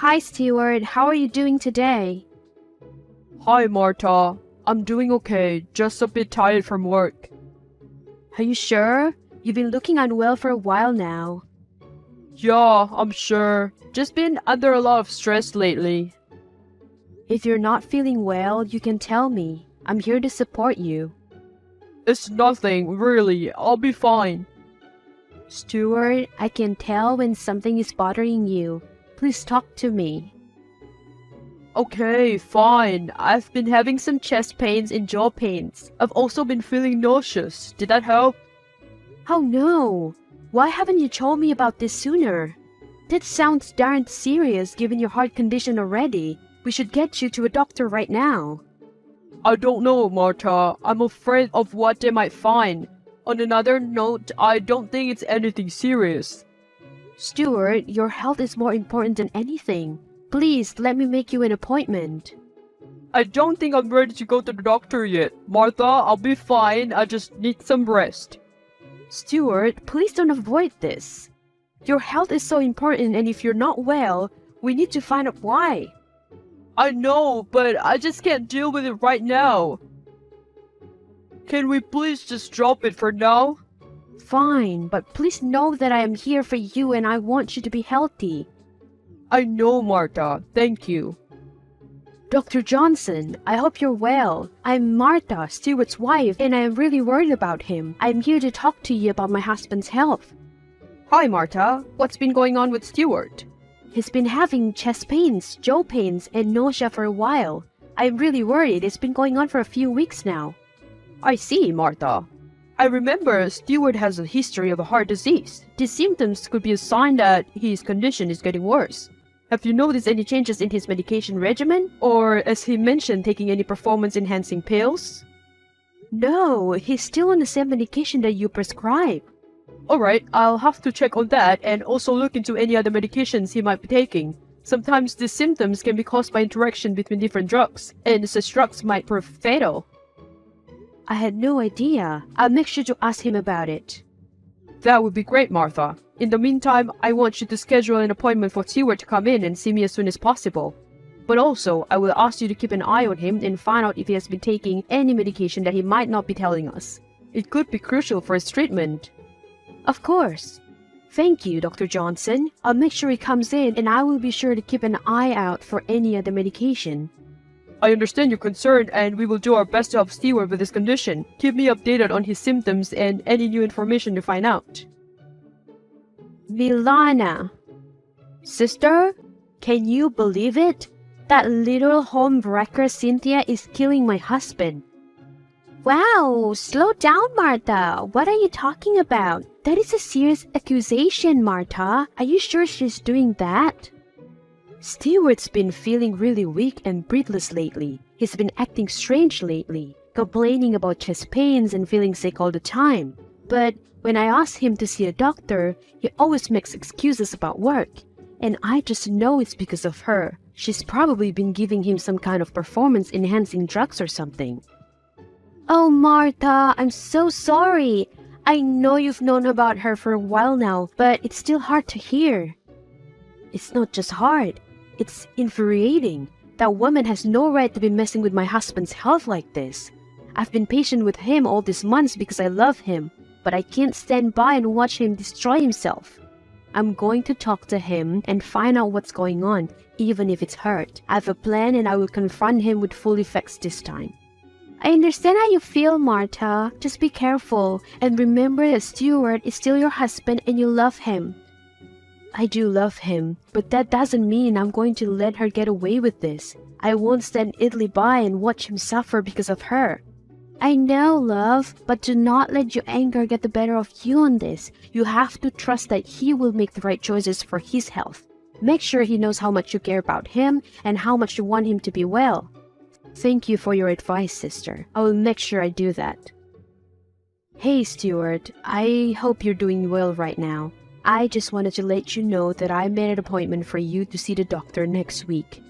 Hi, Stewart. How are you doing today? Hi, Marta. I'm doing okay, just a bit tired from work. Are you sure? You've been looking unwell for a while now. Yeah, I'm sure. Just been under a lot of stress lately. If you're not feeling well, you can tell me. I'm here to support you. It's nothing, really. I'll be fine. Stewart, I can tell when something is bothering you. Please talk to me. Okay, fine. I've been having some chest pains and jaw pains. I've also been feeling nauseous. Did that help? Oh no! Why haven't you told me about this sooner? That sounds darn serious given your heart condition already. We should get you to a doctor right now. I don't know, Marta. I'm afraid of what they might find. On another note, I don't think it's anything serious. Stewart, your health is more important than anything. Please, let me make you an appointment. I don't think I'm ready to go to the doctor yet. Martha, I'll be fine. I just need some rest. Stewart, please don't avoid this. Your health is so important, and if you're not well, we need to find out why. I know, but I just can't deal with it right now. Can we please just drop it for now? Fine, but please know that I am here for you and I want you to be healthy. I know, Martha. Thank you. Dr. Johnson, I hope you're well. I'm Martha, Stewart's wife, and I am really worried about him. I'm here to talk to you about my husband's health. Hi, Martha. What's been going on with Stewart? He's been having chest pains, jaw pains, and nausea for a while. I'm really worried. It's been going on for a few weeks now. I see, Martha. I remember Stewart has a history of a heart disease. These symptoms could be a sign that his condition is getting worse. Have you noticed any changes in his medication regimen? Or, as he mentioned, taking any performance-enhancing pills? No, he's still on the same medication that you prescribe. Alright, I'll have to check on that and also look into any other medications he might be taking. Sometimes these symptoms can be caused by interaction between different drugs, and such drugs might prove fatal. I had no idea. I'll make sure to ask him about it. That would be great, Martha. In the meantime, I want you to schedule an appointment for Stewart to come in and see me as soon as possible. But also, I will ask you to keep an eye on him and find out if he has been taking any medication that he might not be telling us. It could be crucial for his treatment. Of course. Thank you, Dr. Johnson. I'll make sure he comes in and I will be sure to keep an eye out for any other medication. I understand your concern and we will do our best to help Stewart with his condition. Keep me updated on his symptoms and any new information you find out. Milana. Sister, can you believe it? That little homewrecker Cynthia is killing my husband. Wow, slow down, Martha. What are you talking about? That is a serious accusation, Martha. Are you sure she's doing that? Stewart's been feeling really weak and breathless lately. He's been acting strange lately, complaining about chest pains and feeling sick all the time. But when I ask him to see a doctor, he always makes excuses about work. And I just know it's because of her. She's probably been giving him some kind of performance-enhancing drugs or something. Oh, Martha, I'm so sorry. I know you've known about her for a while now, but it's still hard to hear. It's not just hard. It's infuriating. That woman has no right to be messing with my husband's health like this. I've been patient with him all these months because I love him, but I can't stand by and watch him destroy himself. I'm going to talk to him and find out what's going on, even if it's hurt. I have a plan and I will confront him with full effects this time. I understand how you feel, Martha. Just be careful and remember that Stewart is still your husband and you love him. I do love him, but that doesn't mean I'm going to let her get away with this. I won't stand idly by and watch him suffer because of her. I know, love, but do not let your anger get the better of you on this. You have to trust that he will make the right choices for his health. Make sure he knows how much you care about him and how much you want him to be well. Thank you for your advice, sister. I will make sure I do that. Hey, Stewart. I hope you're doing well right now. I just wanted to let you know that I made an appointment for you to see the doctor next week.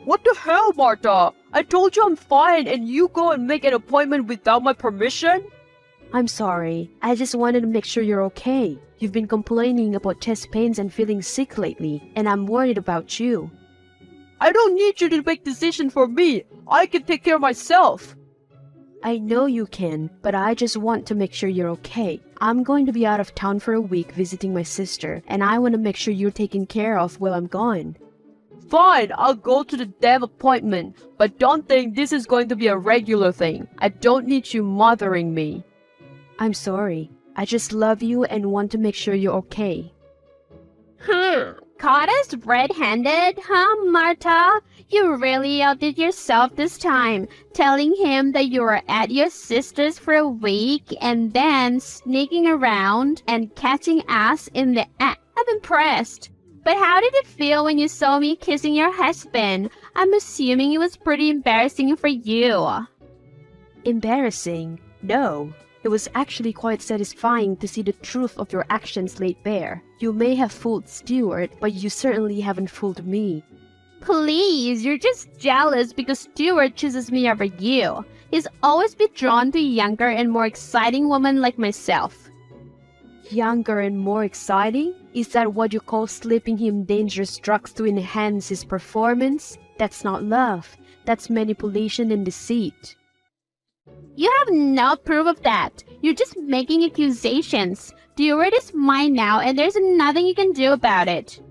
What the hell, Martha? I told you I'm fine and you go and make an appointment without my permission? I'm sorry. I just wanted to make sure you're okay. You've been complaining about chest pains and feeling sick lately, and I'm worried about you. I don't need you to make decisions for me. I can take care of myself. I know you can, but I just want to make sure you're okay. I'm going to be out of town for a week visiting my sister, and I want to make sure you're taken care of while I'm gone. Fine, I'll go to the damn appointment, but don't think this is going to be a regular thing. I don't need you mothering me. I'm sorry. I just love you and want to make sure you're okay. Caught us red-handed, huh, Marta? You really outdid yourself this time, telling him that you were at your sister's for a week and then sneaking around and catching us in the act. I'm impressed. But how did it feel when you saw me kissing your husband? I'm assuming it was pretty embarrassing for you. Embarrassing? No. It was actually quite satisfying to see the truth of your actions laid bare. You may have fooled Stuart, but you certainly haven't fooled me. Please, you're just jealous because Stuart chooses me over you. He's always been drawn to a younger and more exciting woman like myself. Younger and more exciting? Is that what you call slipping him dangerous drugs to enhance his performance? That's not love. That's manipulation and deceit. You have no proof of that. You're just making accusations. Stuart is mine now and there's nothing you can do about it.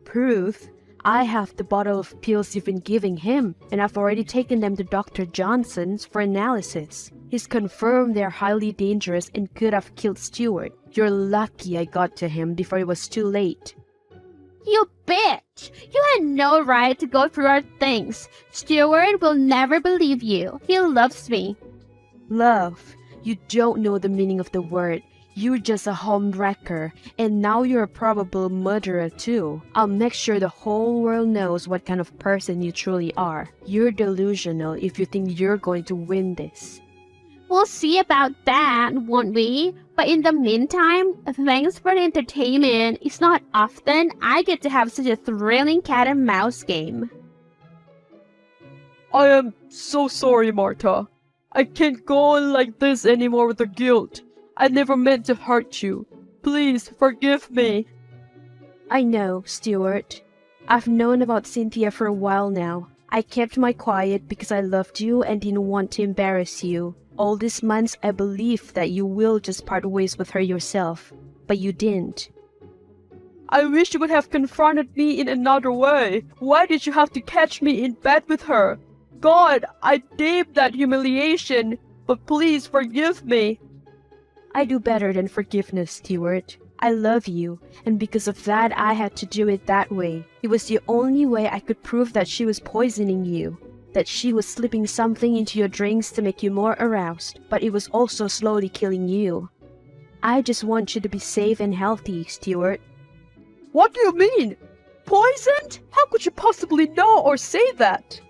Proof? I have the bottle of pills you've been giving him, and I've already taken them to Dr. Johnson's for analysis. He's confirmed they're highly dangerous and could have killed Stuart. You're lucky I got to him before it was too late. You bitch! You had no right to go through our things. Stuart will never believe you. He loves me. Love? You don't know the meaning of the word. You're just a home wrecker, and now you're a probable murderer too. I'll make sure the whole world knows what kind of person you truly are. You're delusional if you think you're going to win this. We'll see about that, won't we? But in the meantime, thanks for the entertainment. It's not often I get to have such a thrilling cat and mouse game. I am so sorry, Marta. I can't go on like this anymore with the guilt. I never meant to hurt you. Please forgive me. I know, Stuart. I've known about Cynthia for a while now. I kept my quiet because I loved you and didn't want to embarrass you. All these months I believed that you will just part ways with her yourself, but you didn't. I wish you would have confronted me in another way. Why did you have to catch me in bed with her? God, I deemed that humiliation, but please forgive me. I do better than forgiveness, Stuart. I love you, and because of that I had to do it that way. It was the only way I could prove that she was poisoning you, that she was slipping something into your drinks to make you more aroused, but it was also slowly killing you. I just want you to be safe and healthy, Stuart. What do you mean? Poisoned? How could you possibly know or say that?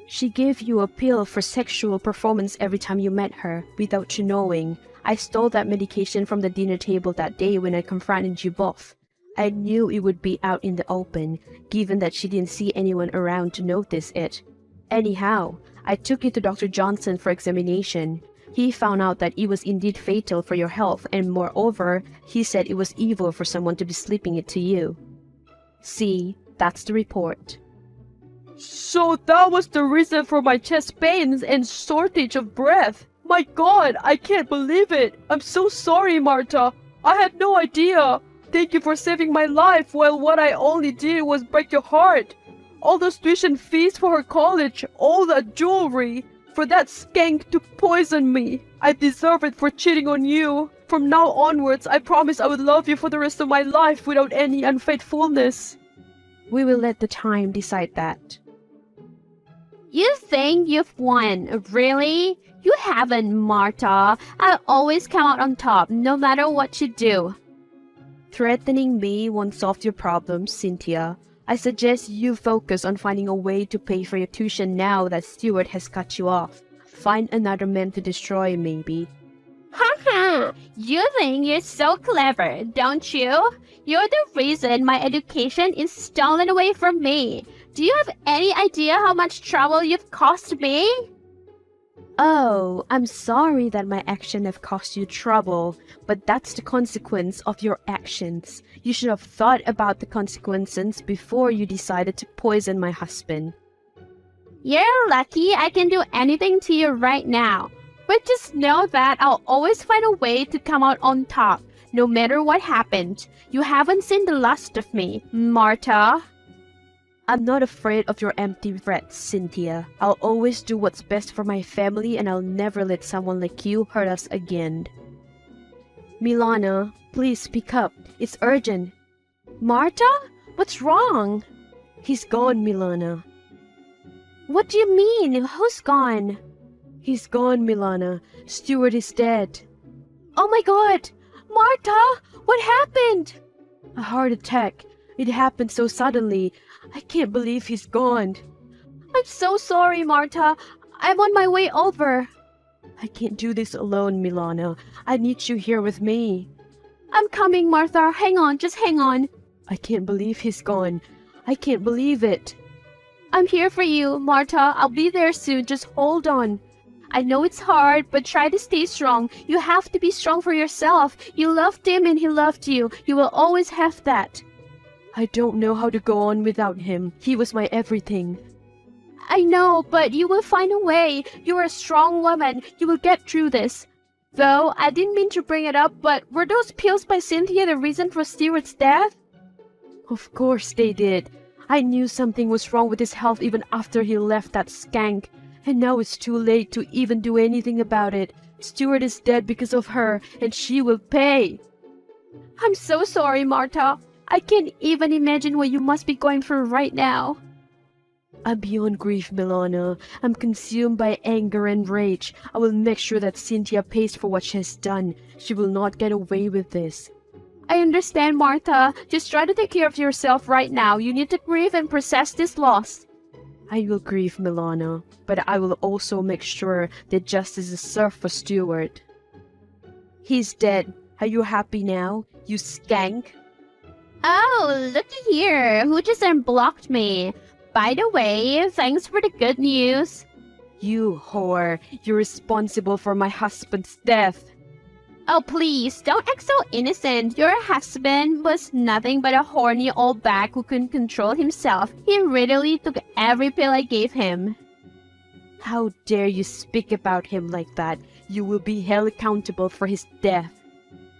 She gave you a pill for sexual performance every time you met her, without you knowing. I stole that medication from the dinner table that day when I confronted you both. I knew it would be out in the open, given that she didn't see anyone around to notice it. Anyhow, I took you to Dr. Johnson for examination. He found out that it was indeed fatal for your health, and moreover, he said it was evil for someone to be slipping it to you. See, that's the report. So that was the reason for my chest pains and shortage of breath. My God, I can't believe it. I'm so sorry, Marta. I had no idea. Thank you for saving my life while what I only did was break your heart. All those tuition fees for her college, all that jewelry, for that skank to poison me. I deserve it for cheating on you. From now onwards, I promise I would love you for the rest of my life without any unfaithfulness. We will let the time decide that. You think you've won, really? You haven't, Marta. I'll always come out on top, no matter what you do. Threatening me won't solve your problems, Cynthia. I suggest you focus on finding a way to pay for your tuition now that Stuart has cut you off. Find another man to destroy, maybe. Haha! You think you're so clever, don't you? You're the reason my education is stolen away from me. Do you have any idea how much trouble you've caused me? Oh, I'm sorry that my actions have caused you trouble, but that's the consequence of your actions. You should have thought about the consequences before you decided to poison my husband. You're lucky I can do anything to you right now. But just know that I'll always find a way to come out on top, no matter what happened. You haven't seen the last of me, Martha. I'm not afraid of your empty threats, Cynthia. I'll always do what's best for my family and I'll never let someone like you hurt us again. Milana, please speak up. It's urgent. Martha? What's wrong? He's gone, Milana. What do you mean? Who's gone? He's gone, Milana. Stuart is dead. Oh my god! Martha! What happened? A heart attack. It happened so suddenly. I can't believe he's gone. I'm so sorry, Martha. I'm on my way over. I can't do this alone, Milana. I need you here with me. I'm coming, Martha. Hang on, just hang on. I can't believe he's gone. I can't believe it. I'm here for you, Martha. I'll be there soon. Just hold on. I know it's hard, but try to stay strong. You have to be strong for yourself. You loved him and he loved you. You will always have that. I don't know how to go on without him. He was my everything. I know, but you will find a way. You're a strong woman. You will get through this. Though, I didn't mean to bring it up, but were those pills by Cynthia the reason for Stuart's death? Of course they did. I knew something was wrong with his health even after he left that skank. And now it's too late to even do anything about it. Stuart is dead because of her, and she will pay. I'm so sorry, Martha. I can't even imagine what you must be going through right now. I'm beyond grief, Milana. I'm consumed by anger and rage. I will make sure that Cynthia pays for what she has done. She will not get away with this. I understand, Martha. Just try to take care of yourself right now. You need to grieve and process this loss. I will grieve, Milana, but I will also make sure that justice is served for Stuart. He's dead. Are you happy now, you skank? Oh, looky here. Who just unblocked me? By the way, thanks for the good news. You whore. You're responsible for my husband's death. Oh, please, don't act so innocent. Your husband was nothing but a horny old bag who couldn't control himself. He literally took every pill I gave him. How dare you speak about him like that? You will be held accountable for his death.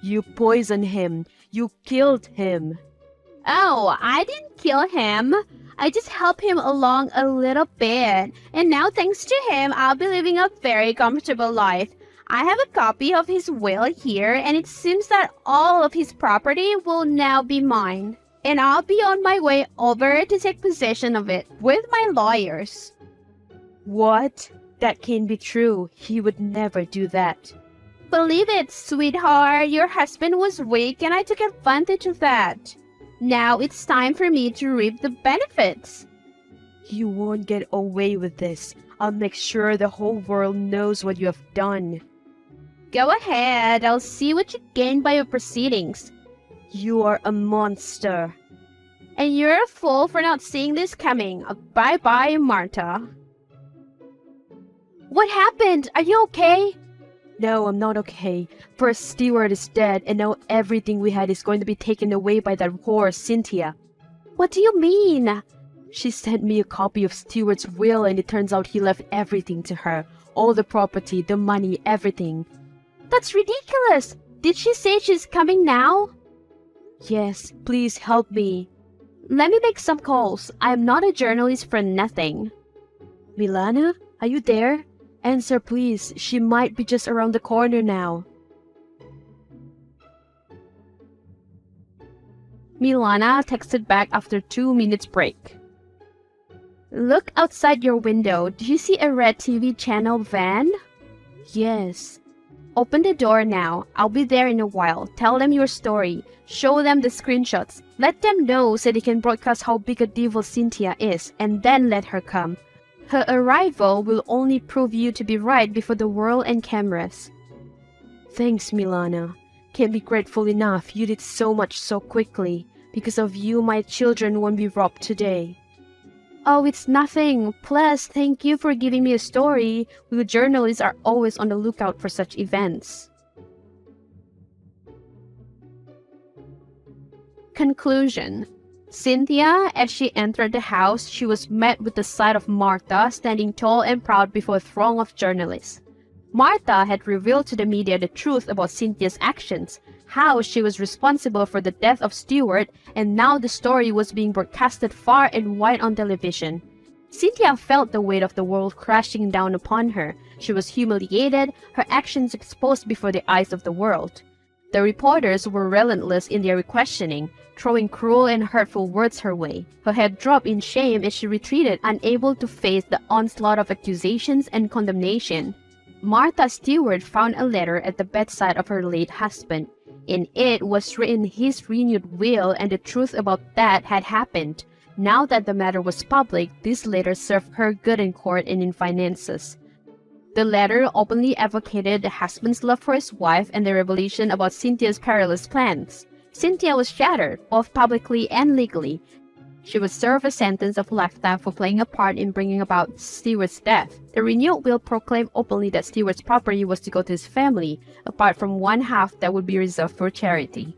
You poisoned him. You killed him. Oh, I didn't kill him. I just helped him along a little bit. And now, thanks to him, I'll be living a very comfortable life. I have a copy of his will here, and it seems that all of his property will now be mine. And I'll be on my way over to take possession of it with my lawyers. What? That can't be true. He would never do that. Believe it, sweetheart. Your husband was weak, and I took advantage of that. Now it's time for me to reap the benefits. You won't get away with this. I'll make sure the whole world knows what you have done. Go ahead. I'll see what you gain by your proceedings. You are a monster. And you're a fool for not seeing this coming. Bye-bye, Martha. What happened? Are you okay? No, I'm not okay. First, Stuart is dead, and now everything we had is going to be taken away by that whore, Cynthia. What do you mean? She sent me a copy of Stuart's will, and it turns out he left everything to her. All the property, the money, everything. That's ridiculous. Did she say she's coming now? Yes, please help me. Let me make some calls. I am not a journalist for nothing. Milana, are you there? Answer, please. She might be just around the corner now. Milana texted back after 2 minutes break. Look outside your window. Do you see a red TV channel van? Yes. Open the door now. I'll be there in a while. Tell them your story. Show them the screenshots. Let them know so they can broadcast how big a devil Cynthia is, and then let her come. Her arrival will only prove you to be right before the world and cameras. Thanks, Milana. Can't be grateful enough. You did so much so quickly. Because of you, my children won't be robbed today. Oh, it's nothing. Plus, thank you for giving me a story. We journalists are always on the lookout for such events. Conclusion. Cynthia, as she entered the house, she was met with the sight of Martha standing tall and proud before a throng of journalists. Martha had revealed to the media the truth about Cynthia's actions, how she was responsible for the death of Stewart, and now the story was being broadcasted far and wide on television. Cynthia felt the weight of the world crashing down upon her. She was humiliated, her actions exposed before the eyes of the world. The reporters were relentless in their questioning, throwing cruel and hurtful words her way. Her head dropped in shame as she retreated, unable to face the onslaught of accusations and condemnation. Martha Stewart found a letter at the bedside of her late husband. In it was written his renewed will, and the truth about that had happened. Now that the matter was public, this letter served her good in court and in finances. The letter openly advocated the husband's love for his wife and the revelation about Cynthia's perilous plans. Cynthia was shattered, both publicly and legally. She would serve a sentence of lifetime for playing a part in bringing about Stewart's death. The renewed will proclaimed openly that Stewart's property was to go to his family, apart from one half that would be reserved for charity.